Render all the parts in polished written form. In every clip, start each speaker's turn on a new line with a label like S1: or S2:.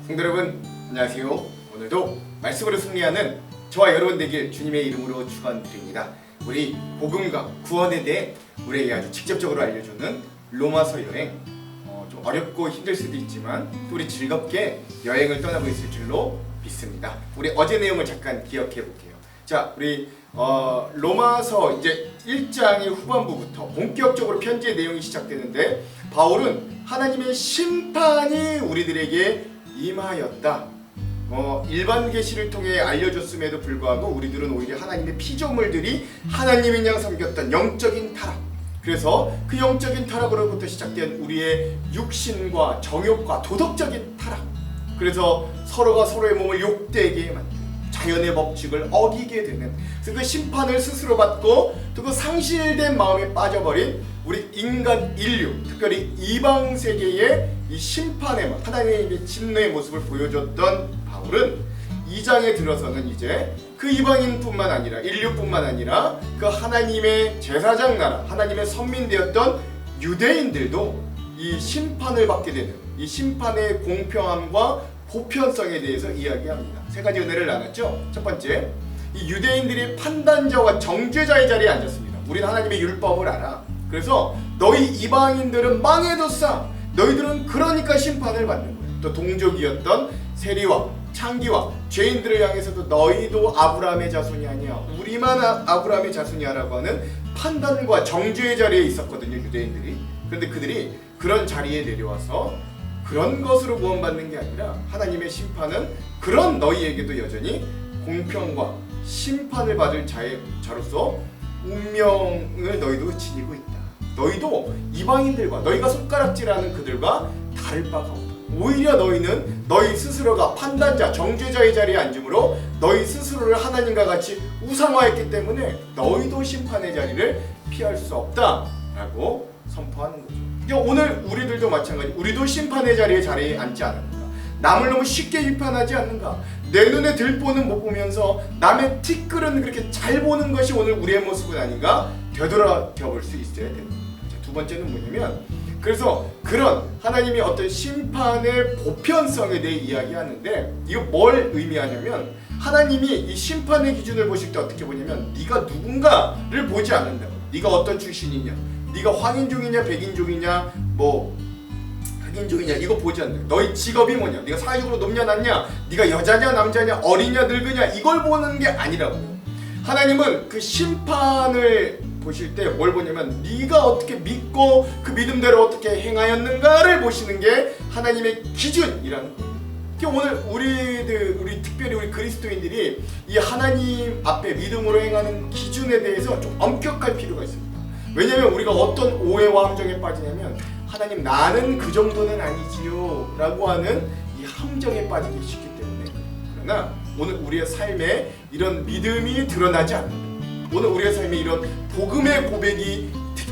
S1: 성도 여러분, 안녕하세요. 오늘도 말씀으로 승리하는 저와 여러분 되길 주님의 이름으로 축원드립니다. 우리 복음과 구원에 대해 우리에게 아주 직접적으로 알려주는 로마서 여행, 좀 어렵고 힘들 수도 있지만 또 우리 즐겁게 여행을 떠나고 있을 줄로 믿습니다. 우리 어제 내용을 잠깐 기억해 볼게요. 자, 우리 로마서 이제 1장의 후반부부터 본격적으로 편지의 내용이 시작되는데, 바울은 하나님의 심판이 우리들에게 임하였다, 일반 계시를 통해 알려줬음에도 불구하고 우리들은 오히려 하나님의 피조물들이 하나님인 양 섬겼던 영적인 타락, 그래서 그 영적인 타락으로부터 시작된 우리의 육신과 정욕과 도덕적인 타락, 그래서 서로가 서로의 몸을 욕되게 만드는 자연의 법칙을 어기게 되는, 그래서 그 심판을 스스로 받고 또 그 상실된 마음에 빠져버린 우리 인간 인류, 특별히 이방 세계의 이 심판의 하나님의 진노의 모습을 보여줬던 바울은 2장에 들어서는 이제 그 이방인뿐만 아니라 인류뿐만 아니라 그 하나님의 제사장 나라, 하나님의 선민되었던 유대인들도 이 심판을 받게 되는 이 심판의 공평함과 보편성에 대해서 이야기합니다. 세 가지 은혜를 나눴죠. 첫 번째, 이 유대인들이 판단자와 정죄자의 자리에 앉았습니다. 우리는 하나님의 율법을 알아. 그래서 너희 이방인들은 망해뒀어. 너희들은 그러니까 심판을 받는 거야. 또 동족이었던 세리와 창기와 죄인들을 향해서도 너희도 아브라함의 자손이 아니야, 우리만 아브라함의 자손이야라고 하는 판단과 정죄의 자리에 있었거든요, 유대인들이. 그런데 그들이 그런 자리에 내려와서 그런 것으로 구원받는 게 아니라 하나님의 심판은 그런 너희에게도 여전히 공평과 심판을 받을 자로서 운명을 너희도 지니고 있다. 너희도 이방인들과 너희가 손가락질하는 그들과 다를 바가 없다. 오히려 너희는 너희 스스로가 판단자, 정죄자의 자리에 앉음으로 너희 스스로를 하나님과 같이 우상화했기 때문에 너희도 심판의 자리를 피할 수 없다라고 선포하는 거죠. 오늘 우리들도 마찬가지, 우리도 심판의 자리에 앉지 않았는가? 남을 너무 쉽게 비판하지 않는가? 내 눈에 들보는 못 보면서 남의 티끌은 그렇게 잘 보는 것이 오늘 우리의 모습은 아닌가? 되돌아볼 수 있어야 됩니다. 두 번째는 뭐냐면, 그래서 그런 하나님이 어떤 심판의 보편성에 대해 이야기하는데, 이거 뭘 의미하냐면, 하나님이 이 심판의 기준을 보실 때 어떻게 보냐면, 네가 누군가를 보지 않는다고. 네가 어떤 출신이냐, 네가 황인종이냐 백인종이냐 흑인종이냐, 이거 보지 않는다. 너희 직업이 뭐냐, 네가 사회적으로 높냐 낮냐, 네가 여자냐 남자냐, 어리냐 늙으냐, 이걸 보는 게 아니라고요. 하나님은 그 심판을 보실 때 뭘 보냐면, 네가 어떻게 믿고 그 믿음대로 어떻게 행하였는가를 보시는 게 하나님의 기준이라는 거예요. 오늘 우리 특별히 우리 그리스도인들이 이 하나님 앞에 믿음으로 행하는 기준에 대해서 좀 엄격할 필요가 있습니다. 왜냐하면 우리가 어떤 오해와 함정에 빠지냐면, 하나님 나는 그 정도는 아니지요 라고 하는 이 함정에 빠지기 쉽기 때문에. 그러나 오늘 우리의 삶에 이런 믿음이 드러나지 않는, 오늘 우리의 삶에 이런 복음의 고백이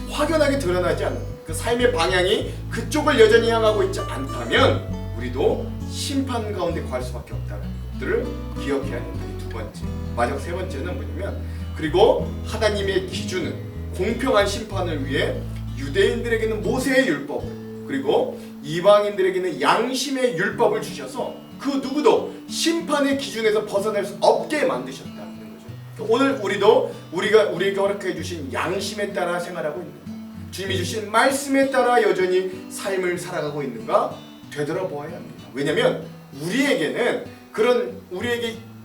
S1: 확연하게 드러나지 않는, 그 삶의 방향이 그쪽을 여전히 향하고 있지 않다면 우리도 심판 가운데 갈 수밖에 없다는 것들을 기억해야 합니다. 두 번째, 마지막 세 번째는 뭐냐면, 그리고 하나님의 기준은 공평한 심판을 위해 유대인들에게는 모세의 율법, 그리고 이방인들에게는 양심의 율법을 주셔서 그 누구도 심판의 기준에서 벗어날 수 없게 만드셨다는 거죠. 오늘 우리도 우리에게 허락해 주신 양심에 따라 생활하고 있는가, 주님이 주신 말씀에 따라 여전히 삶을 살아가고 있는가 되돌아보아야 합니다. 왜냐하면 우리에게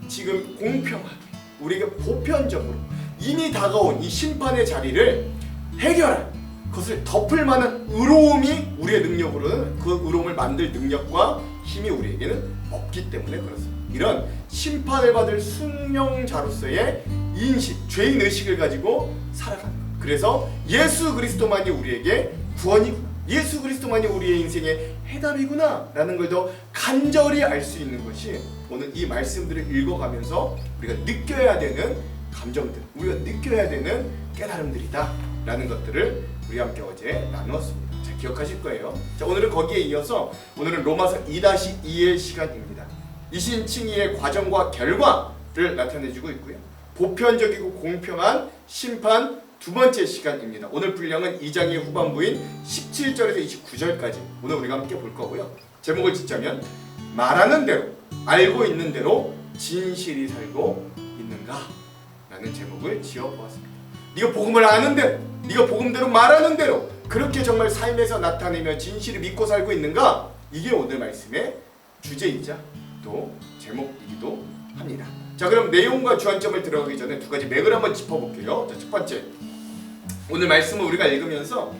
S1: 지금 공평하게, 우리에게 보편적으로 이미 다가온 이 심판의 자리를 해결할, 그것을 덮을 만한 의로움이 우리의 능력으로는, 그 의로움을 만들 능력과 힘이 우리에게는 없기 때문에 그렇습니다. 이런 심판을 받을 숙명자로서의 인식, 죄인의식을 가지고 살아가는 것. 그래서 예수 그리스도만이 우리에게 구원이구나, 예수 그리스도만이 우리의 인생의 해답이구나 라는 걸 더 간절히 알 수 있는 것이 오늘 이 말씀들을 읽어가면서 우리가 느껴야 되는 감정들, 우리가 느껴야 되는 깨달음들이다 라는 것들을 우리 함께 어제 나누었습니다. 자, 기억하실 거예요. 자, 오늘은 거기에 이어서 오늘은 로마서 2-2의 시간입니다. 이신칭의의 과정과 결과를 나타내주고 있고요, 보편적이고 공평한 심판 두 번째 시간입니다. 오늘 분량은 2장의 후반부인 17절에서 29절까지 오늘 우리가 함께 볼 거고요. 제목을 짓자면 말하는 대로 알고 있는 대로 진실이 살고 있는가? 라는 제목을 지어보았습니다. 네가 복음을 아는 대로, 네가 복음대로 말하는 대로 그렇게 정말 삶에서 나타내며 진실을 믿고 살고 있는가? 이게 오늘 말씀의 주제이자 또 제목이기도 합니다. 자, 그럼 내용과 주안점을 들어가기 전에 두 가지 맥을 한번 짚어볼게요. 자, 첫 번째, 오늘 말씀을 우리가 읽으면서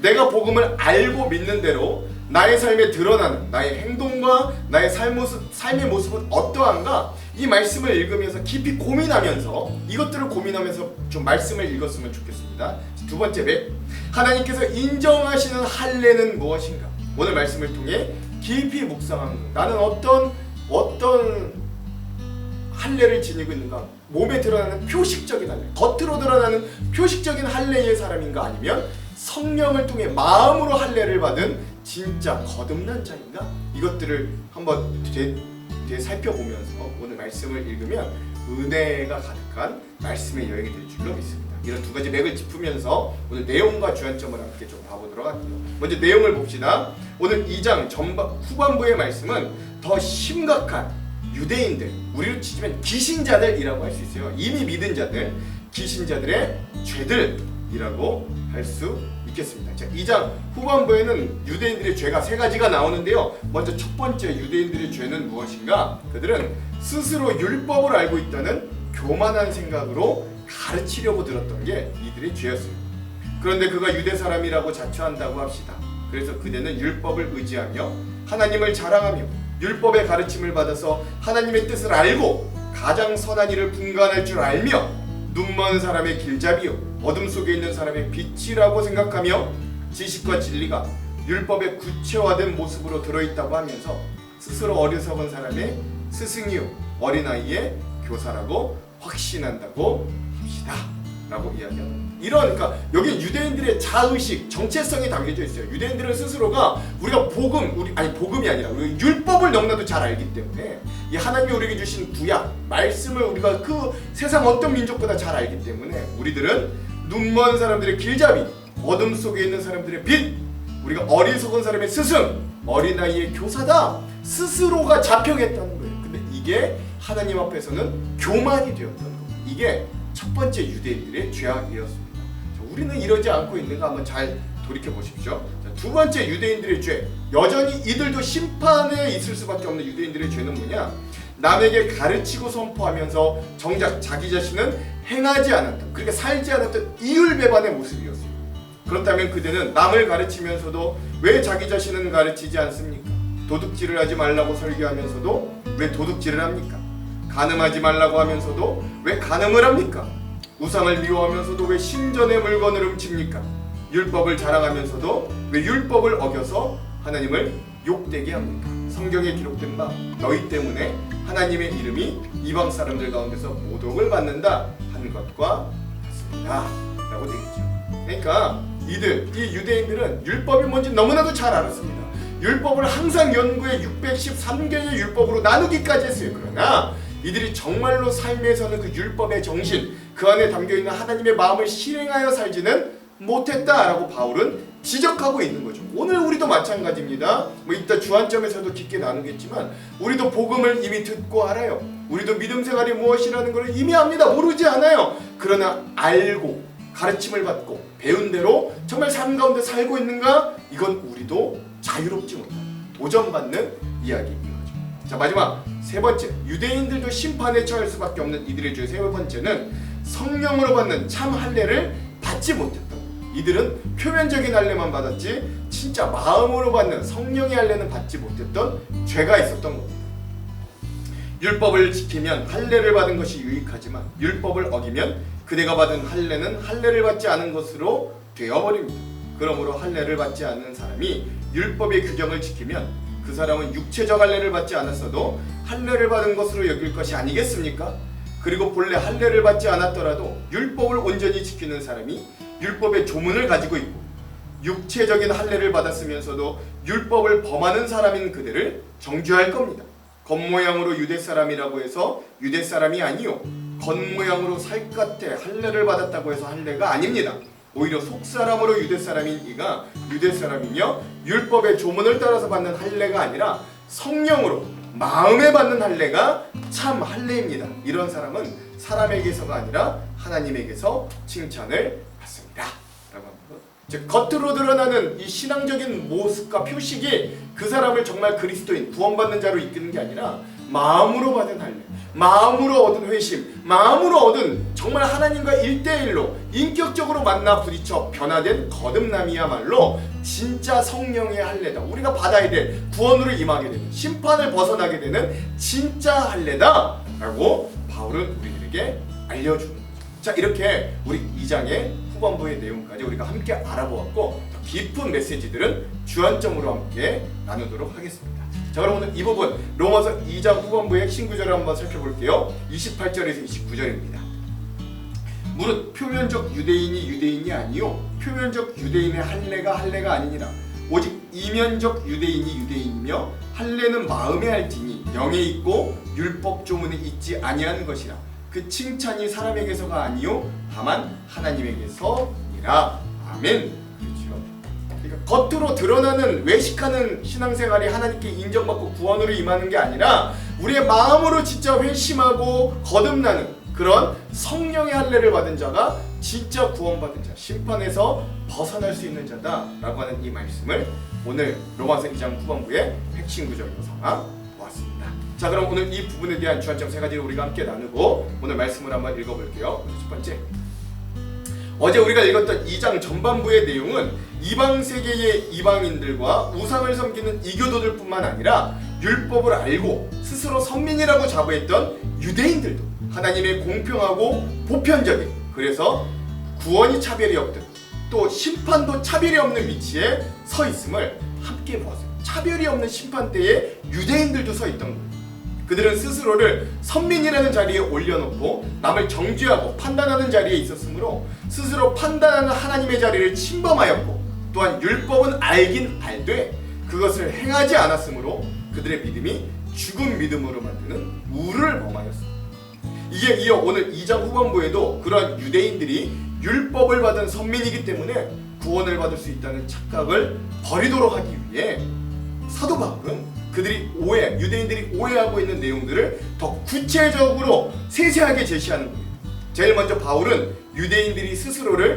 S1: 내가 복음을 알고 믿는 대로 나의 삶에 드러나는 나의 행동과 나의 삶의 모습은 어떠한가? 이 말씀을 읽으면서 깊이 고민하면서 이것들을 고민하면서 좀 말씀을 읽었으면 좋겠습니다. 두 번째 맥, 하나님께서 인정하시는 할례는 무엇인가? 오늘 말씀을 통해 깊이 묵상하는 것. 나는 어떤 할례를 지니고 있는가? 몸에 드러나는 표식적인 할례, 겉으로 드러나는 표식적인 할례의 사람인가? 아니면 성령을 통해 마음으로 할례를 받은 진짜 거듭난 자인가? 이것들을 한번 살펴보면서 오늘 말씀을 읽으면 은혜가 가득한 말씀의 여행이 될 줄로 믿습니다. 이런 두 가지 맥을 짚으면서 오늘 내용과 주안점을 함께 좀 봐보도록 할게요. 먼저 내용을 봅시다. 오늘 2장 후반부의 말씀은 더 심각한 유대인들, 우리로 치면 기신자들이라고 할 수 있어요. 이미 믿은 자들, 기신자들의 죄들이라고 할 수 있겠습니다. 자, 2장 후반부에는 유대인들의 죄가 세 가지가 나오는데요. 먼저 첫 번째 유대인들의 죄는 무엇인가? 그들은 스스로 율법을 알고 있다는 교만한 생각으로 가르치려고 들었던 게 이들의 죄였습니다. 그런데 그가 유대 사람이라고 자처한다고 합시다. 그래서 그대는 율법을 의지하며 하나님을 자랑하며 율법의 가르침을 받아서 하나님의 뜻을 알고 가장 선한 일을 분간할 줄 알며 눈먼 사람의 길잡이요 어둠 속에 있는 사람의 빛이라고 생각하며 지식과 진리가 율법의 구체화된 모습으로 들어있다고 하면서 스스로 어리석은 사람의 스승이요 어린아이의 교사라고 확신한다고 합시다 라고 이야기합니다. 그러니까 여기 유대인들의 자의식, 정체성이 담겨져 있어요. 유대인들은 스스로가 우리가 복음이 아니라 우리 율법을 너무나도 잘 알기 때문에 이 하나님이 우리에게 주신 구약, 말씀을 우리가 그 세상 어떤 민족보다 잘 알기 때문에 우리들은 눈먼 사람들의 길잡이, 어둠 속에 있는 사람들의 빛, 우리가 어리석은 사람의 스승, 어린아이의 교사다 스스로가 잡혀겠다는 거예요. 근데 이게 하나님 앞에서는 교만이 되었던 겁니다. 이게 첫 번째 유대인들의 죄악이었습니다. 우리는 이러지 않고 있는가 한번 잘 돌이켜 보십시오. 두 번째 유대인들의 죄, 여전히 이들도 심판에 있을 수밖에 없는 유대인들의 죄는 뭐냐? 남에게 가르치고 선포하면서 정작 자기 자신은 행하지 않았던, 그러니까 살지 않았던 이율배반의 모습이었어요. 그렇다면 그들은 남을 가르치면서도 왜 자기 자신은 가르치지 않습니까? 도둑질을 하지 말라고 설교하면서도 왜 도둑질을 합니까? 간음하지 말라고 하면서도 왜 간음을 합니까? 우상을 미워하면서도 왜 신전의 물건을 훔칩니까? 율법을 자랑하면서도 왜 율법을 어겨서 하나님을 욕되게 합니까? 성경에 기록된 바 너희 때문에 하나님의 이름이 이방 사람들 가운데서 모독을 받는다 한 것과 같습니다 라고 되겠죠. 그러니까 이 유대인들은 율법이 뭔지 너무나도 잘 알았습니다. 율법을 항상 연구해 613개의 율법으로 나누기까지 했어요. 그러나 이들이 정말로 삶에서는 그 율법의 정신, 그 안에 담겨있는 하나님의 마음을 실행하여 살지는 못했다라고 바울은 지적하고 있는 거죠. 오늘 우리도 마찬가지입니다. 이따 주안점에서도 깊게 나누겠지만 우리도 복음을 이미 듣고 알아요. 우리도 믿음 생활이 무엇이라는 것을 이미 압니다. 모르지 않아요. 그러나 알고 가르침을 받고 배운 대로 정말 삶 가운데 살고 있는가? 이건 우리도 자유롭지 못한 도전받는 이야기인 거죠. 자, 마지막 세 번째, 유대인들도 심판에 처할 수밖에 없는 이들의 죄 세 번째는 성령으로 받는 참 할례를 받지 못했던 거예요. 이들은 표면적인 할례만 받았지 진짜 마음으로 받는 성령의 할례는 받지 못했던 죄가 있었던 겁니다. 율법을 지키면 할례를 받은 것이 유익하지만 율법을 어기면 그대가 받은 할례는 할례를 받지 않은 것으로 되어버립니다. 그러므로 할례를 받지 않는 사람이 율법의 규정을 지키면 그 사람은 육체적 할례를 받지 않았어도 할례를 받은 것으로 여길 것이 아니겠습니까? 그리고 본래 할례를 받지 않았더라도 율법을 온전히 지키는 사람이 율법의 조문을 가지고 있고 육체적인 할례를 받았으면서도 율법을 범하는 사람인 그들을 정죄할 겁니다. 겉모양으로 유대 사람이라고 해서 유대 사람이 아니요, 겉모양으로 살갗에 할례를 받았다고 해서 할례가 아닙니다. 오히려 속사람으로 유대 사람인 이가 유대 사람이며 율법의 조문을 따라서 받는 할례가 아니라 성령으로 마음에 받는 할례가 참 할례입니다. 이런 사람은 사람에게서가 아니라 하나님에게서 칭찬을 받습니다. 라고 합니다. 즉 겉으로 드러나는 이 신앙적인 모습과 표식이 그 사람을 정말 그리스도인 구원받는 자로 이끄는 게 아니라 마음으로 받은 할례, 마음으로 얻은 회심, 마음으로 얻은 정말 하나님과 1대1로 인격적으로 만나 부딪혀 변화된 거듭남이야말로 진짜 성령의 할례다. 우리가 받아야 될 구원으로 임하게 되는, 심판을 벗어나게 되는 진짜 할례다 라고 바울은 우리들에게 알려주는 거죠. 자, 이렇게 우리 2장의 후반부의 내용까지 우리가 함께 알아보았고, 더 깊은 메시지들은 주안점으로 함께 나누도록 하겠습니다. 자, 그럼 오늘 이 부분 로마서 2장 후반부의 핵심 구절을 한번 살펴볼게요. 28절에서 29절입니다. 무릇 표면적 유대인이 유대인이 아니요 표면적 유대인의 할례가 아니니라. 오직 이면적 유대인이 유대인이며 할례는 마음에 할지니 영에 있고 율법 조문에 있지 아니하는 것이라. 그 칭찬이 사람에게서가 아니요 다만 하나님에게서니라. 아멘. 그러니까 겉으로 드러나는 외식하는 신앙생활이 하나님께 인정받고 구원으로 임하는 게 아니라 우리의 마음으로 진짜 회심하고 거듭나는 그런 성령의 할례를 받은 자가 진짜 구원받은 자, 심판에서 벗어날 수 있는 자다라고 하는 이 말씀을 오늘 로마서 2장 후반부의 핵심 구절로 삼아 보았습니다. 자, 그럼 오늘 이 부분에 대한 주안점 세 가지를 우리가 함께 나누고 오늘 말씀을 한번 읽어볼게요. 첫 번째, 어제 우리가 읽었던 2장 전반부의 내용은 이방 세계의 이방인들과 우상을 섬기는 이교도들뿐만 아니라 율법을 알고 스스로 선민이라고 자부했던 유대인들도 하나님의 공평하고 보편적인, 그래서 구원이 차별이 없든 또 심판도 차별이 없는 위치에 서 있음을 함께 보았어요. 차별이 없는 심판대에 유대인들도 서 있던 거예요. 그들은 스스로를 선민이라는 자리에 올려놓고 남을 정죄하고 판단하는 자리에 있었으므로 스스로 판단하는 하나님의 자리를 침범하였고, 또한 율법은 알긴 알되 그것을 행하지 않았으므로 그들의 믿음이 죽은 믿음으로 만드는 우를 범하였습니다. 이에 이어 오늘 2장 후반부에도 그러한 유대인들이 율법을 받은 선민이기 때문에 구원을 받을 수 있다는 착각을 버리도록 하기 위해 사도 바울은 그들이 유대인들이 오해하고 있는 내용들을 더 구체적으로 세세하게 제시하는 거예요. 제일 먼저 바울은 유대인들이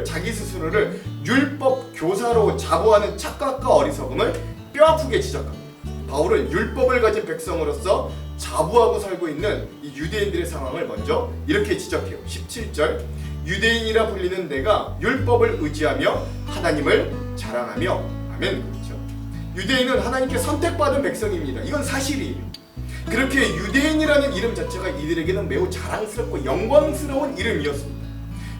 S1: 자기 스스로를 율법 교사로 자부하는 착각과 어리석음을 뼈아프게 지적합니다. 바울은 율법을 가진 백성으로서 자부하고 살고 있는 이 유대인들의 상황을 먼저 이렇게 지적해요. 17절, 유대인이라 불리는 내가 율법을 의지하며 하나님을 자랑하며. 아멘. 그렇죠. 유대인은 하나님께 선택받은 백성입니다. 이건 사실이에요. 그렇게 유대인이라는 이름 자체가 이들에게는 매우 자랑스럽고 영광스러운 이름이었습니다.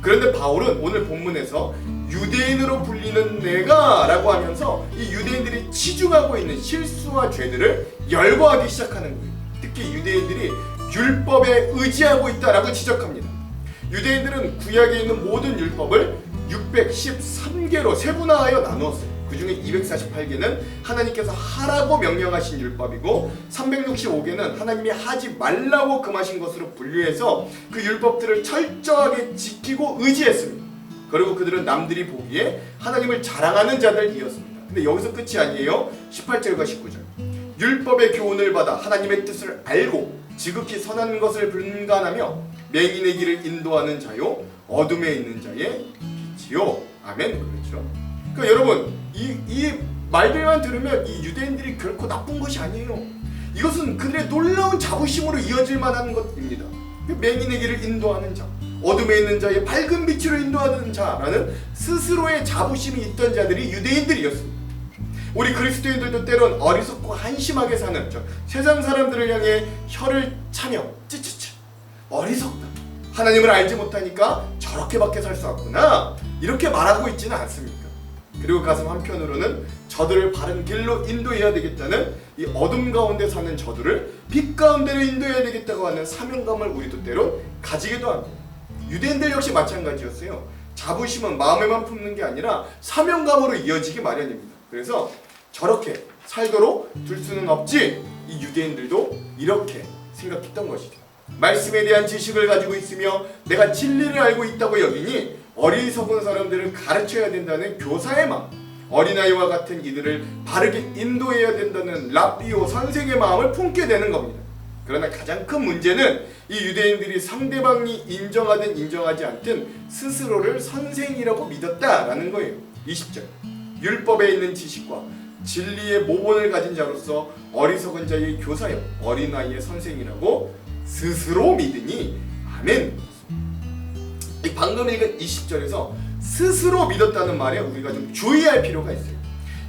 S1: 그런데 바울은 오늘 본문에서 유대인으로 불리는 내가 라고 하면서 이 유대인들이 치중하고 있는 실수와 죄들을 열거하기 시작하는 거예요. 특히 유대인들이 율법에 의지하고 있다라고 지적합니다. 유대인들은 구약에 있는 모든 율법을 613개로 세분화하여 나누었어요. 그 중에 248개는 하나님께서 하라고 명령하신 율법이고 365개는 하나님이 하지 말라고 금하신 것으로 분류해서 그 율법들을 철저하게 지키고 의지했습니다. 그리고 그들은 남들이 보기에 하나님을 자랑하는 자들이었습니다. 근데 여기서 끝이 아니에요. 18절과 19절, 율법의 교훈을 받아 하나님의 뜻을 알고 지극히 선한 것을 분간하며 맹인의 길을 인도하는 자요 어둠에 있는 자의 빛이요. 아멘. 그렇죠. 그러니까 여러분, 이 말들만 들으면 이 유대인들이 결코 나쁜 것이 아니에요. 이것은 그들의 놀라운 자부심으로 이어질 만한 것입니다. 맹인의 길을 인도하는 자, 어둠에 있는 자의 밝은 빛으로 인도하는 자라는 스스로의 자부심이 있던 자들이 유대인들이었습니다. 우리 그리스도인들도 때론 어리석고 한심하게 사는 세상 사람들을 향해 혀를 차며 찌찌찌 어리석다, 하나님을 알지 못하니까 저렇게밖에 살 수 없구나, 이렇게 말하고 있지는 않습니까? 그리고 가슴 한편으로는 저들을 바른 길로 인도해야 되겠다는 이 어둠 가운데 사는 저들을 빛 가운데로 인도해야 되겠다고 하는 사명감을 우리도 때론 가지기도 합니다. 유대인들 역시 마찬가지였어요. 자부심은 마음에만 품는 게 아니라 사명감으로 이어지기 마련입니다. 그래서 저렇게 살도록 둘 수는 없지, 이 유대인들도 이렇게 생각했던 것이죠. 말씀에 대한 지식을 가지고 있으며 내가 진리를 알고 있다고 여기니 어리석은 사람들을 가르쳐야 된다는 교사의 마음, 어린아이와 같은 이들을 바르게 인도해야 된다는 랍비오 선생의 마음을 품게 되는 겁니다. 그러나 가장 큰 문제는 이 유대인들이 상대방이 인정하든 인정하지 않든 스스로를 선생이라고 믿었다라는 거예요. 20절 율법에 있는 지식과 진리의 모본을 가진 자로서 어리석은 자의 교사여 어린아이의 선생이라고 스스로 믿으니 아멘. 이 방금 읽은 20절에서 스스로 믿었다는 말에 우리가 좀 주의할 필요가 있어요.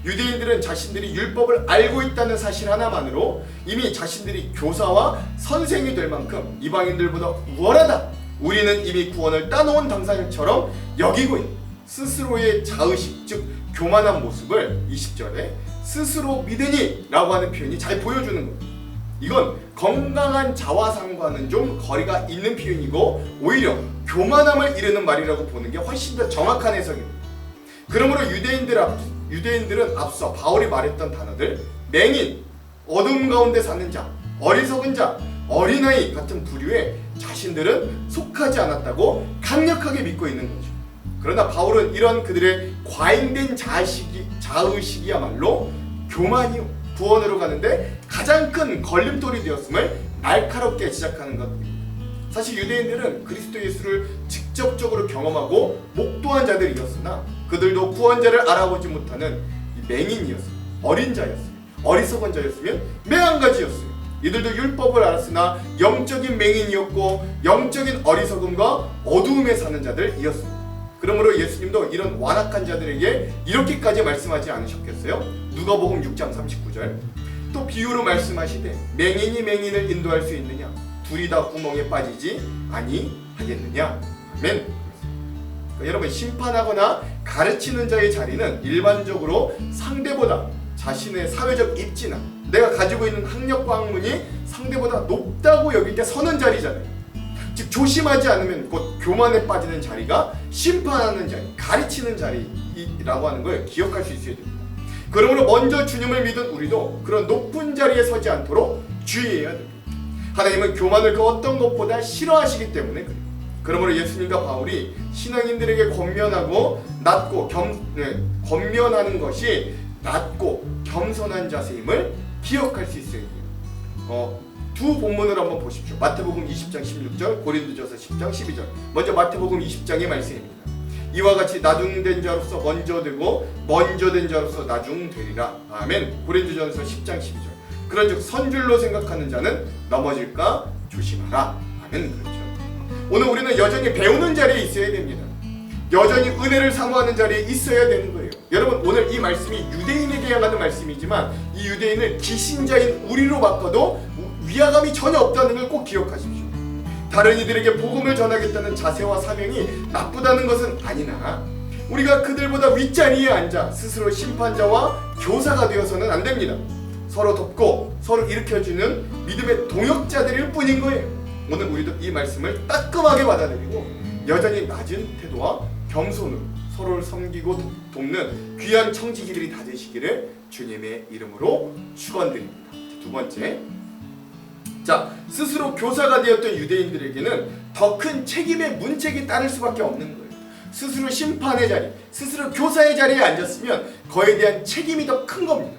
S1: 유대인들은 자신들이 율법을 알고 있다는 사실 하나만으로 이미 자신들이 교사와 선생이 될 만큼 이방인들보다 우월하다, 우리는 이미 구원을 따놓은 당사자처럼 여기고 있는 스스로의 자의식, 즉 교만한 모습을 20절에 스스로 믿으니 라고 하는 표현이 잘 보여주는 거예요. 이건 건강한 자화상과는 좀 거리가 있는 표현이고 오히려 교만함을 이르는 말이라고 보는 게 훨씬 더 정확한 해석입니다. 그러므로 유대인들은 앞서 바울이 말했던 단어들 맹인, 어둠 가운데 사는 자, 어리석은 자, 어린아이 같은 부류에 자신들은 속하지 않았다고 강력하게 믿고 있는 거죠. 그러나 바울은 이런 그들의 과잉된 자의식이야말로 교만이요 구원으로 가는데 가장 큰 걸림돌이 되었음을 날카롭게 지적하는 것입니다. 사실 유대인들은 그리스도 예수를 직접적으로 경험하고 목도한 자들이었으나 그들도 구원자를 알아보지 못하는 맹인이었어요. 어린 자였어요. 어리석은 자였으면 매한가지였어요. 이들도 율법을 알았으나 영적인 맹인이었고 영적인 어리석음과 어두움에 사는 자들이었습니다. 그러므로 예수님도 이런 완악한 자들에게 이렇게까지 말씀하지 않으셨겠어요? 누가복음 6장 39절 또 비유로 말씀하시되 맹인이 맹인을 인도할 수 있느냐? 둘이 다 구멍에 빠지지 아니하겠느냐? 아멘. 그러니까 여러분 심판하거나 가르치는 자의 자리는 일반적으로 상대보다 자신의 사회적 입지나 내가 가지고 있는 학력과 학문이 상대보다 높다고 여길 때 서는 자리잖아요. 즉 조심하지 않으면 곧 교만에 빠지는 자리가 심판하는 자리, 가르치는 자리라고 하는 걸 기억할 수 있어야 됩니다. 그러므로 먼저 주님을 믿은 우리도 그런 높은 자리에 서지 않도록 주의해야 됩니다. 하나님은 교만을 그 어떤 것보다 싫어하시기 때문에 그래요. 그러므로 예수님과 바울이 신앙인들에게 권면하고 권면하는 것이 낮고 겸손한 자세임을 기억할 수 있어야 돼요. 두 본문을 한번 보십시오. 마태복음 20장 16절, 고린도전서 10장 12절. 먼저 마태복음 20장의 말씀입니다. 이와 같이 나중된 자로서 먼저 되고 먼저 된 자로서 나중되리라. 아멘. 고린도전서 10장 12절. 그런즉 선줄로 생각하는 자는 넘어질까 조심하라. 아멘. 그렇죠. 오늘 우리는 여전히 배우는 자리에 있어야 됩니다. 여전히 은혜를 사모하는 자리에 있어야 되는 거예요. 여러분 오늘 이 말씀이 유대인에게 향하는 말씀이지만 이 유대인을 기신자인 우리로 바꿔도 위화감이 전혀 없다는 걸 꼭 기억하십시오. 다른 이들에게 복음을 전하겠다는 자세와 사명이 나쁘다는 것은 아니나 우리가 그들보다 윗자리에 앉아 스스로 심판자와 교사가 되어서는 안 됩니다. 서로 돕고 서로 일으켜주는 믿음의 동역자들일 뿐인 거예요. 오늘 우리도 이 말씀을 따끔하게 받아들이고 여전히 낮은 태도와 겸손으로 서로를 섬기고 돕는 귀한 청지기들이 다 되시기를 주님의 이름으로 축원드립니다. 두 번째, 자, 스스로 교사가 되었던 유대인들에게는 더 큰 책임의 문책이 따를 수밖에 없는 거예요. 스스로 심판의 자리, 스스로 교사의 자리에 앉았으면 그에 대한 책임이 더 큰 겁니다.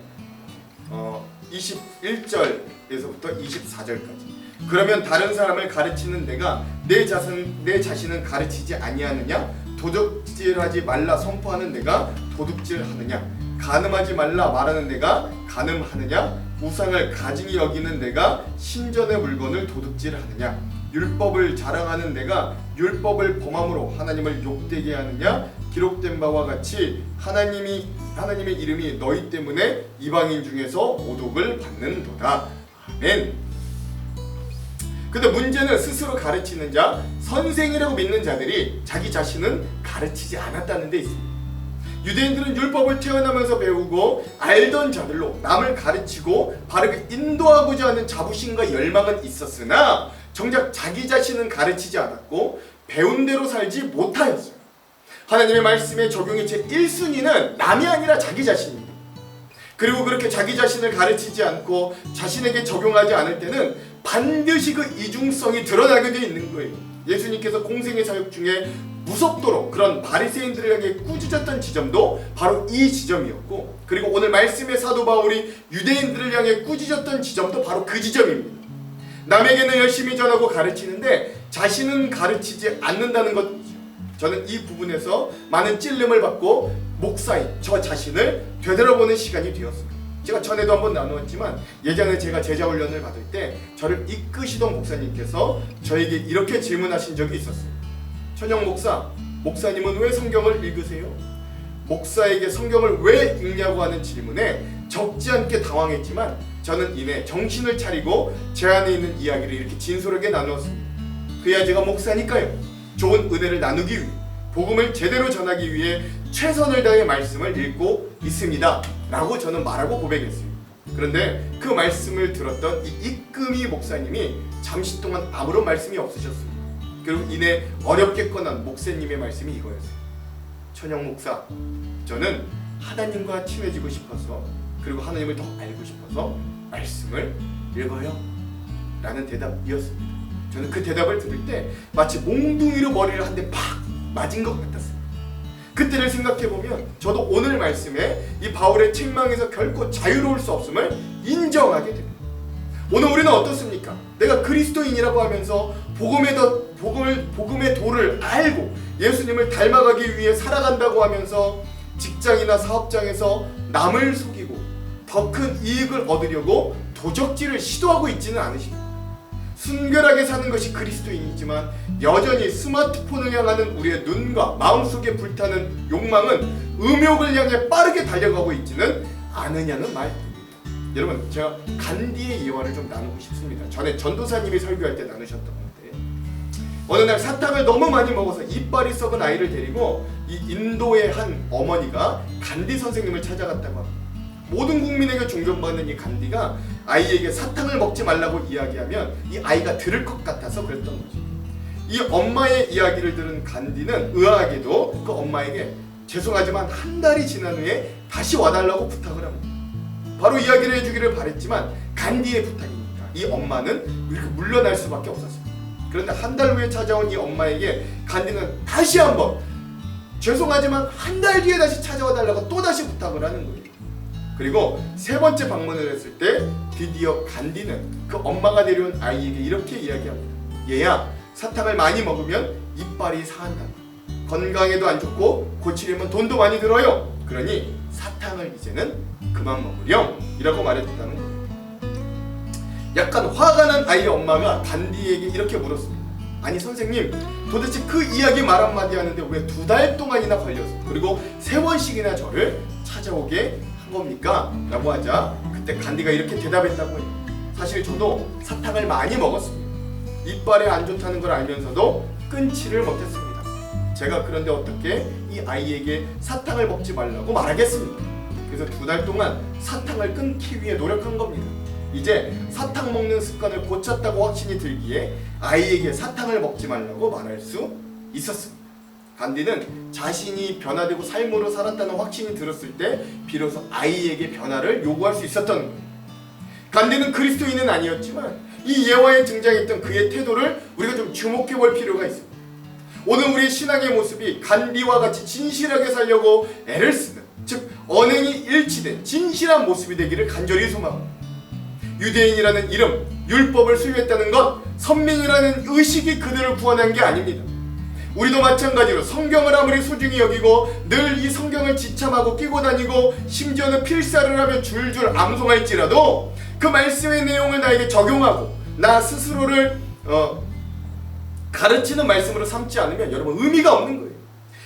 S1: 21절에서부터 24절까지. 그러면 다른 사람을 가르치는 내가 내 자신은 가르치지 아니하느냐? 도둑질하지 말라 선포하는 내가 도둑질하느냐? 간음하지 말라 말하는 내가 간음하느냐? 우상을 가증히 여기는 내가 신전의 물건을 도둑질하느냐? 율법을 자랑하는 내가 율법을 범함으로 하나님을 욕되게 하느냐? 기록된 바와 같이 하나님의 이름이 너희 때문에 이방인 중에서 모독을 받는도다. 아멘. 근데 문제는 스스로 가르치는 자, 선생이라고 믿는 자들이 자기 자신은 가르치지 않았다는 데 있습니다. 유대인들은 율법을 태어나면서 배우고 알던 자들로 남을 가르치고 바르게 인도하고자 하는 자부심과 열망은 있었으나 정작 자기 자신은 가르치지 않았고 배운 대로 살지 못하였어요. 하나님의 말씀의 적용의 제1순위는 남이 아니라 자기 자신입니다. 그리고 그렇게 자기 자신을 가르치지 않고 자신에게 적용하지 않을 때는 반드시 그 이중성이 드러나게 되어 있는 거예요. 예수님께서 공생의 사역 중에 무섭도록 그런 바리새인들을 향해 꾸짖었던 지점도 바로 이 지점이었고, 그리고 오늘 말씀의 사도 바울이 유대인들을 향해 꾸짖었던 지점도 바로 그 지점입니다. 남에게는 열심히 전하고 가르치는데 자신은 가르치지 않는다는 것. 저는 이 부분에서 많은 찔림을 받고 목사인 저 자신을 되돌아보는 시간이 되었습니다. 제가 전에도 한번 나누었지만 예전에 제가 제자 훈련을 받을 때 저를 이끄시던 목사님께서 저에게 이렇게 질문하신 적이 있었어요. 천영 목사, 목사님은 왜 성경을 읽으세요? 목사에게 성경을 왜 읽냐고 하는 질문에 적지 않게 당황했지만 저는 이내 정신을 차리고 제 안에 있는 이야기를 이렇게 진솔하게 나누었습니다. 그야 제가 목사니까요. 좋은 은혜를 나누기 위해, 복음을 제대로 전하기 위해 최선을 다해 말씀을 읽고 있습니다 라고 저는 말하고 고백했습니다. 그런데 그 말씀을 들었던 이 이금희 목사님이 잠시 동안 아무런 말씀이 없으셨습니다. 그리고 이내 어렵게 꺼낸 목사님의 말씀이 이거였어요. 천영 목사, 저는 하나님과 친해지고 싶어서, 그리고 하나님을 더 알고 싶어서 말씀을 읽어요 라는 대답이었습니다. 저는 그 대답을 들을 때 마치 몽둥이로 머리를 한 대 팍 맞은 것 같았어요. 그때를 생각해보면 저도 오늘 말씀에 이 바울의 책망에서 결코 자유로울 수 없음을 인정하게 됩니다. 오늘 우리는 어떻습니까? 내가 그리스도인이라고 하면서 복음의 도를 알고 예수님을 닮아가기 위해 살아간다고 하면서 직장이나 사업장에서 남을 속이고 더 큰 이익을 얻으려고 도적질을 시도하고 있지는 않으십니다. 순결하게 사는 것이 그리스도인이지만 여전히 스마트폰을 향하는 우리의 눈과 마음속에 불타는 욕망은 음욕을 향해 빠르게 달려가고 있지는 않으냐는 말입니다. 여러분, 제가 간디의 예화를 좀 나누고 싶습니다. 전에 전도사님이 설교할 때 나누셨던 건데, 어느 날 사탕을 너무 많이 먹어서 이빨이 썩은 아이를 데리고 이 인도의 한 어머니가 간디 선생님을 찾아갔다고 합니다. 모든 국민에게 존경받는 이 간디가 아이에게 사탕을 먹지 말라고 이야기하면 이 아이가 들을 것 같아서 그랬던 거죠. 이 엄마의 이야기를 들은 간디는 의아하게도 그 엄마에게 죄송하지만 한 달이 지난 후에 다시 와달라고 부탁을 합니다. 바로 이야기를 해주기를 바랬지만 간디의 부탁이니까 이 엄마는 이렇게 물러날 수밖에 없었습니다. 그런데 한 달 후에 찾아온 이 엄마에게 간디는 다시 한번 죄송하지만 한 달 뒤에 다시 찾아와달라고 또다시 부탁을 하는 거예요. 그리고 세 번째 방문을 했을 때 드디어 간디는 그 엄마가 데려온 아이에게 이렇게 이야기합니다. 얘야, 사탕을 많이 먹으면 이빨이 상한다. 건강에도 안 좋고 고치려면 돈도 많이 들어요. 그러니 사탕을 이제는 그만 먹으렴 이라고 말해줬다는 거예요. 약간 화가 난 아이의 엄마가 간디에게 이렇게 물었습니다. 아니 선생님, 도대체 그 이야기 말 한마디 하는데 왜 2달 동안이나 걸렸어? 그리고 3번씩이나 저를 찾아오게 겁니까? 라고 하자 그때 간디가 이렇게 대답했다고 해요. 사실 저도 사탕을 많이 먹었습니다. 이빨에 안 좋다는 걸 알면서도 끊지를 못했습니다. 제가 그런데 어떻게 이 아이에게 사탕을 먹지 말라고 말하겠습니까? 그래서 2달 동안 사탕을 끊기 위해 노력한 겁니다. 이제 사탕 먹는 습관을 고쳤다고 확신이 들기에 아이에게 사탕을 먹지 말라고 말할 수 있었습니다. 간디는 자신이 변화되고 삶으로 살았다는 확신이 들었을 때 비로소 아이에게 변화를 요구할 수 있었던 거예요. 간디는 그리스도인은 아니었지만 이 예화에 등장했던 그의 태도를 우리가 좀 주목해 볼 필요가 있습니다. 오늘 우리의 신앙의 모습이 간디와 같이 진실하게 살려고 애를 쓰는, 즉 언행이 일치된 진실한 모습이 되기를 간절히 소망합니다. 유대인이라는 이름, 율법을 수용했다는 것, 선민이라는 의식이 그들을 구원한 게 아닙니다. 우리도 마찬가지로 성경을 아무리 소중히 여기고 늘 이 성경을 지참하고 끼고 다니고 심지어는 필사를 하며 줄줄 암송할지라도 그 말씀의 내용을 나에게 적용하고 나 스스로를 가르치는 말씀으로 삼지 않으면 여러분 의미가 없는 거예요.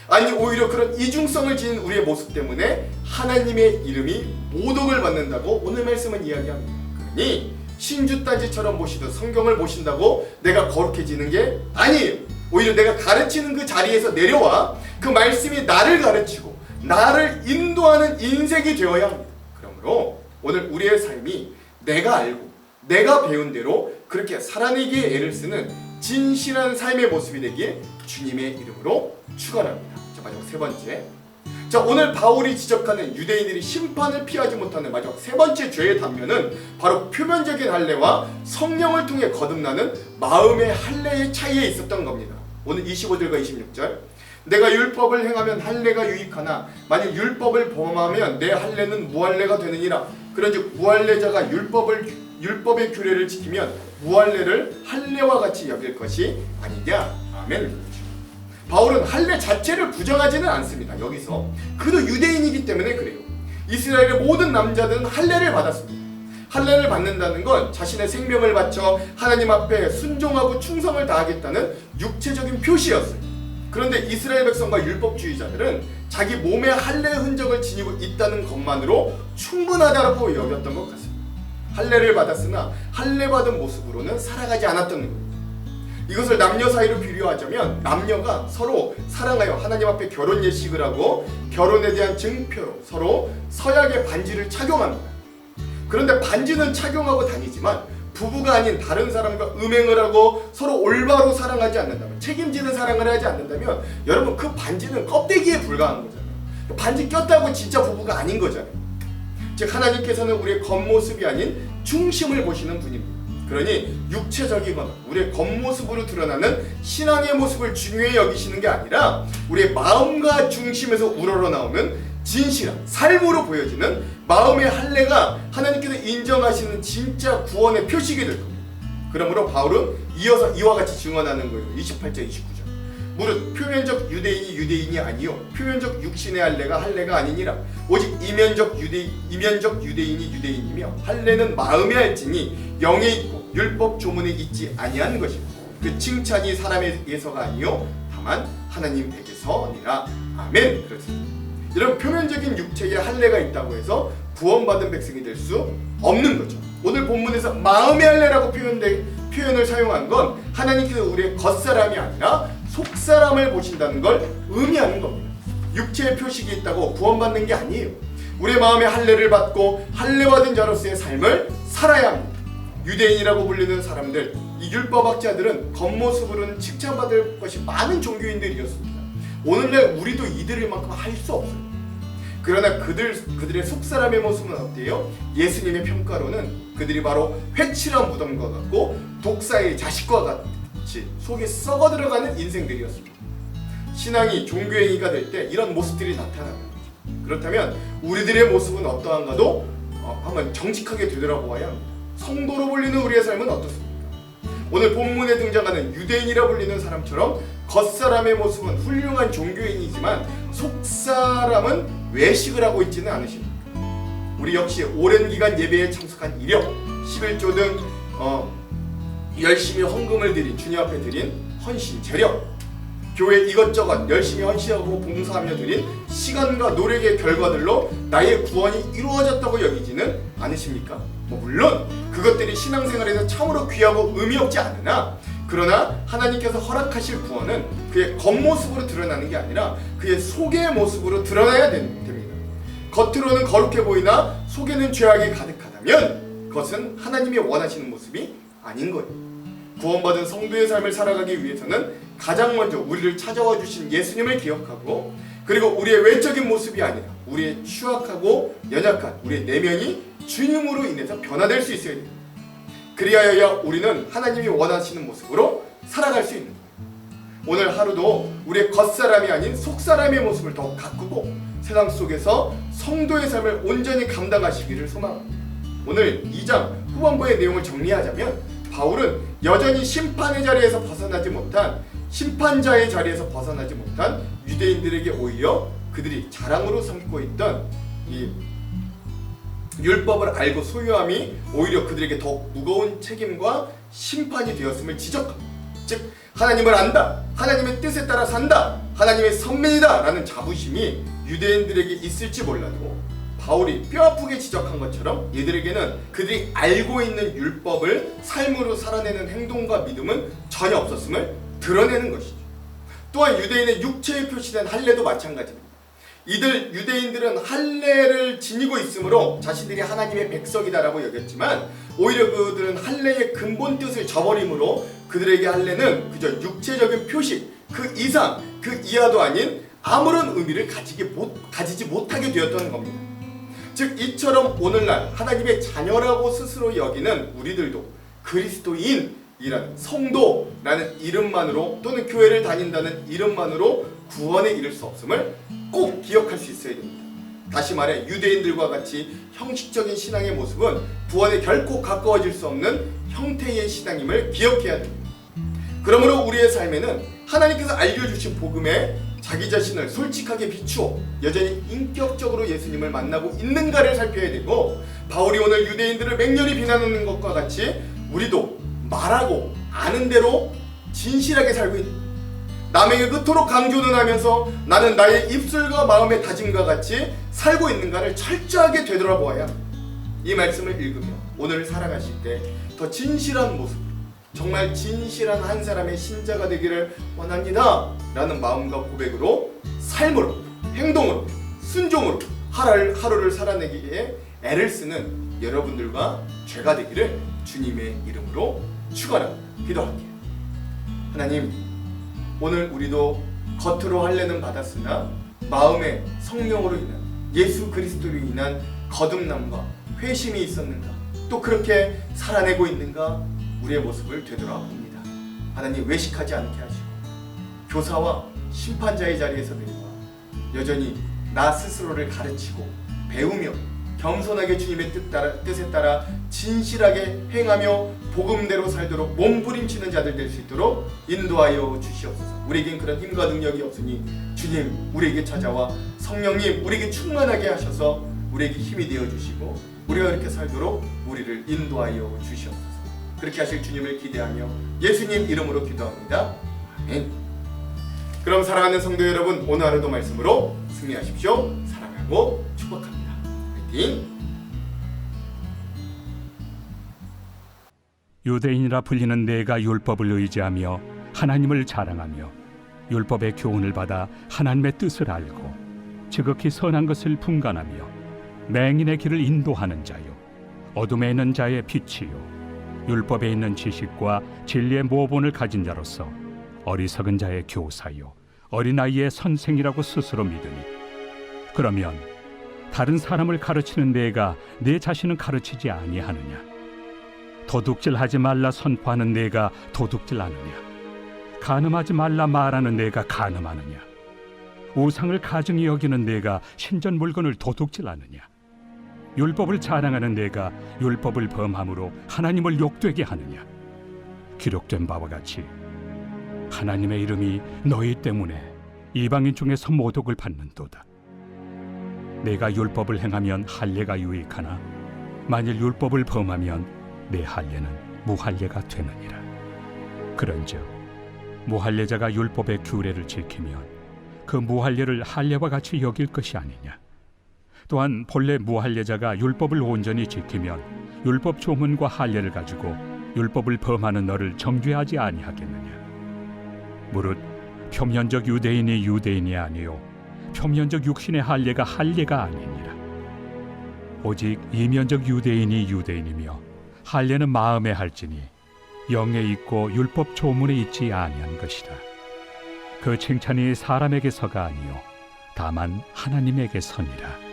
S1: 아니 오히려 그런 이중성을 지닌 우리의 모습 때문에 하나님의 이름이 모독을 받는다고 오늘 말씀은 이야기합니다. 그러니 신주단지처럼 모시듯 성경을 모신다고 내가 거룩해지는 게 아니에요. 오히려 내가 가르치는 그 자리에서 내려와 그 말씀이 나를 가르치고 나를 인도하는 인생이 되어야 합니다. 그러므로 오늘 우리의 삶이 내가 알고 내가 배운 대로 그렇게 살아내기에 애를 쓰는 진실한 삶의 모습이 되기에 주님의 이름으로 축원합니다. 자, 마지막 세 번째. 자, 오늘 바울이 지적하는 유대인들이 심판을 피하지 못하는 마지막 세 번째 죄의 단면은 바로 표면적인 할례와 성령을 통해 거듭나는 마음의 할례의 차이에 있었던 겁니다. 오늘 25절과 26절. 내가 율법을 행하면 할례가 유익하나 만일 율법을 범하면 내 할례는 무할례가 되느니라. 그런즉 무할례자가 율법의 규례를 지키면 무할례를 할례와 같이 여길 것이 아니냐. 아멘. 바울은 할례 자체를 부정하지는 않습니다. 여기서 그도 유대인이기 때문에 그래요. 이스라엘의 모든 남자들은 할례를 받았습니다. 할례를 받는다는 건 자신의 생명을 바쳐 하나님 앞에 순종하고 충성을 다하겠다는 육체적인 표시였어요. 그런데 이스라엘 백성과 율법주의자들은 자기 몸에 할례의 흔적을 지니고 있다는 것만으로 충분하다고 여겼던 것 같습니다. 할례를 받았으나 할례 받은 모습으로는 살아가지 않았던 거예요. 이것을 남녀 사이로 비교하자면 남녀가 서로 사랑하여 하나님 앞에 결혼 예식을 하고 결혼에 대한 증표로 서로 서약의 반지를 착용합니다. 그런데 반지는 착용하고 다니지만 부부가 아닌 다른 사람과 음행을 하고 서로 올바로 사랑하지 않는다면, 책임지는 사랑을 하지 않는다면 여러분 그 반지는 껍데기에 불과한 거잖아요. 반지 꼈다고 진짜 부부가 아닌 거잖아요. 즉 하나님께서는 우리의 겉모습이 아닌 중심을 보시는 분입니다. 그러니 육체적이거나 우리의 겉모습으로 드러나는 신앙의 모습을 중요히 여기시는 게 아니라 우리의 마음과 중심에서 우러러 나오는 진실한 삶으로 보여지는 마음의 할례가 하나님께서 인정하시는 진짜 구원의 표식이 될 겁니다. 그러므로 바울은 이어서 이와 같이 증언하는 거예요. 28절 29절. 무릇 표면적 유대인이 유대인이 아니요 표면적 육신의 할례가 할례가 아니니라. 오직 이면적 유대인이 유대인이며 할례는 마음에 할지니 영에 있고 율법 조문에 있지 아니한 것이고 그 칭찬이 사람에게서가 아니요 다만 하나님에게서니라. 아멘. 그렇습니다. 여러분 표면적인 육체에 할례가 있다고 해서 구원받은 백성이 될 수 없는 거죠. 오늘 본문에서 마음의 할례라고 표현을 사용한 건 하나님께서 우리의 겉사람이 아니라 속사람을 보신다는 걸 의미하는 겁니다. 육체의 표식이 있다고 구원받는 게 아니에요. 우리의 마음에 할례를 받고 할례받은 자로서의 삶을 살아야 합니다. 유대인이라고 불리는 사람들, 이 율법학자들은 겉모습으로는 칭찬받을 것이 많은 종교인들이었습니다. 오늘날 우리도 이들을 만큼 할 수 없어요. 그러나 그들의 속사람의 모습은 어때요? 예수님의 평가로는 그들이 바로 회칠한 무덤과 같고 독사의 자식과 같이 속에 썩어 들어가는 인생들이었습니다. 신앙이 종교행위가 될 때 이런 모습들이 나타나는 거죠. 그렇다면 우리들의 모습은 어떠한가도 한번 정직하게 되돌아보아야 합니다. 성도로 불리는 우리의 삶은 어떻습니까? 오늘 본문에 등장하는 유대인이라 불리는 사람처럼 겉사람의 모습은 훌륭한 종교인이지만 속사람은 외식을 하고 있지는 않으십니까? 우리 역시 오랜 기간 예배에 참석한 이력, 11조 등 열심히 헌금을 드린, 주님 앞에 드린 헌신, 재력, 교회 이것저것 열심히 헌신하고 봉사하며 드린 시간과 노력의 결과들로 나의 구원이 이루어졌다고 여기지는 않으십니까? 물론 그것들이 신앙생활에서 참으로 귀하고 의미 없지 않으나, 그러나 하나님께서 허락하실 구원은 그의 겉모습으로 드러나는 게 아니라 그의 속의 모습으로 드러나야 됩니다. 겉으로는 거룩해 보이나 속에는 죄악이 가득하다면 그것은 하나님이 원하시는 모습이 아닌 거예요. 구원받은 성도의 삶을 살아가기 위해서는 가장 먼저 우리를 찾아와 주신 예수님을 기억하고, 그리고 우리의 외적인 모습이 아니라 우리의 추악하고 연약한 우리의 내면이 주님으로 인해서 변화될 수 있어야 됩니다. 그리하여야 우리는 하나님이 원하시는 모습으로 살아갈 수 있는 거예요. 오늘 하루도 우리의 겉사람이 아닌 속사람의 모습을 더 가꾸고 세상 속에서 성도의 삶을 온전히 감당하시기를 소망합니다. 오늘 2장 후반부의 내용을 정리하자면 바울은 여전히 심판의 자리에서 벗어나지 못한, 심판자의 자리에서 벗어나지 못한 유대인들에게 오히려 그들이 자랑으로 삼고 있던 이 율법을 알고 소유함이 오히려 그들에게 더욱 무거운 책임과 심판이 되었음을 지적합니다. 즉 하나님을 안다, 하나님의 뜻에 따라 산다, 하나님의 선민이다 라는 자부심이 유대인들에게 있을지 몰라도 바울이 뼈아프게 지적한 것처럼 이들에게는 그들이 알고 있는 율법을 삶으로 살아내는 행동과 믿음은 전혀 없었음을 드러내는 것이죠. 또한 유대인의 육체에 표시된 할례도 마찬가지입니다. 이들 유대인들은 할례를 지니고 있으므로 자신들이 하나님의 백성이다라고 여겼지만 오히려 그들은 할례의 근본 뜻을 저버림으로 그들에게 할례는 그저 육체적인 표식, 그 이상, 그 이하도 아닌 아무런 의미를 가지지 못하게 되었던 겁니다. 즉 이처럼 오늘날 하나님의 자녀라고 스스로 여기는 우리들도 그리스도인이라는 성도라는 이름만으로 또는 교회를 다닌다는 이름만으로 구원에 이를 수 없음을 꼭 기억할 수 있어야 됩니다. 다시 말해 유대인들과 같이 형식적인 신앙의 모습은 구원에 결코 가까워질 수 없는 형태의 신앙임을 기억해야 됩니다. 그러므로 우리의 삶에는 하나님께서 알려주신 복음에 자기 자신을 솔직하게 비추어 여전히 인격적으로 예수님을 만나고 있는가를 살펴야 되고, 바울이 오늘 유대인들을 맹렬히 비난하는 것과 같이 우리도 말하고 아는 대로 진실하게 살고 있는, 남에게 그토록 강조는 하면서 나는 나의 입술과 마음의 다짐과 같이 살고 있는가를 철저하게 되돌아보아야 이 말씀을 읽으며 오늘을 살아가실 때 더 진실한 모습, 정말 진실한 한 사람의 신자가 되기를 원합니다 라는 마음과 고백으로, 삶으로, 행동으로, 순종으로 하루를 살아내기에 애를 쓰는 여러분들과 죄가 되기를 주님의 이름으로 축원하고 기도할게요. 하나님, 오늘 우리도 겉으로 할례는 받았으나 마음에 성령으로 인한, 예수 그리스도로 인한 거듭남과 회심이 있었는가, 또 그렇게 살아내고 있는가, 우리의 모습을 되돌아봅니다. 하나님, 외식하지 않게 하시고 교사와 심판자의 자리에서 내려와 여전히 나 스스로를 가르치고 배우며 겸손하게 주님의 뜻에 따라 진실하게 행하며 복음대로 살도록 몸부림치는 자들 될 수 있도록 인도하여 주시옵소서. 우리에겐 그런 힘과 능력이 없으니 주님, 우리에게 찾아와 성령님, 우리에게 충만하게 하셔서 우리에게 힘이 되어 주시고 우리가 그렇게 살도록 우리를 인도하여 주시옵소서. 그렇게 하실 주님을 기대하며 예수님 이름으로 기도합니다. 아멘. 그럼 사랑하는 성도 여러분, 오늘 하루도 말씀으로 승리하십시오. 사랑하고 축복합니다. 화이팅!
S2: 유대인이라 불리는 내가 율법을 의지하며 하나님을 자랑하며 율법의 교훈을 받아 하나님의 뜻을 알고 지극히 선한 것을 분간하며 맹인의 길을 인도하는 자요, 어둠에 있는 자의 빛이요, 율법에 있는 지식과 진리의 모본을 가진 자로서 어리석은 자의 교사요, 어린아이의 선생이라고 스스로 믿으니, 그러면 다른 사람을 가르치는 내가 내 자신은 가르치지 아니하느냐? 도둑질하지 말라 선포하는 내가 도둑질하느냐? 간음하지 말라 말하는 내가 간음하느냐? 우상을 가증히 여기는 내가 신전 물건을 도둑질하느냐? 율법을 자랑하는 내가 율법을 범함으로 하나님을 욕되게 하느냐? 기록된 바와 같이 하나님의 이름이 너희 때문에 이방인 중에서 모독을 받는도다. 내가 율법을 행하면 할례가 유익하나 만일 율법을 범하면 내 할례는 무할례가 되느니라. 그런즉 무할례자가 율법의 규례를 지키면 그 무할례를 할례와 같이 여길 것이 아니냐? 또한 본래 무할례자가 율법을 온전히 지키면 율법 조문과 할례를 가지고 율법을 범하는 너를 정죄하지 아니하겠느냐? 무릇 표면적 유대인이 유대인이 아니요 표면적 육신의 할례가 할례가 아니니라. 오직 이면적 유대인이 유대인이며 할례는 마음에 할지니 영에 있고 율법 조문에 있지 아니한 것이라. 그 칭찬이 사람에게서가 아니요 다만 하나님에게서니라.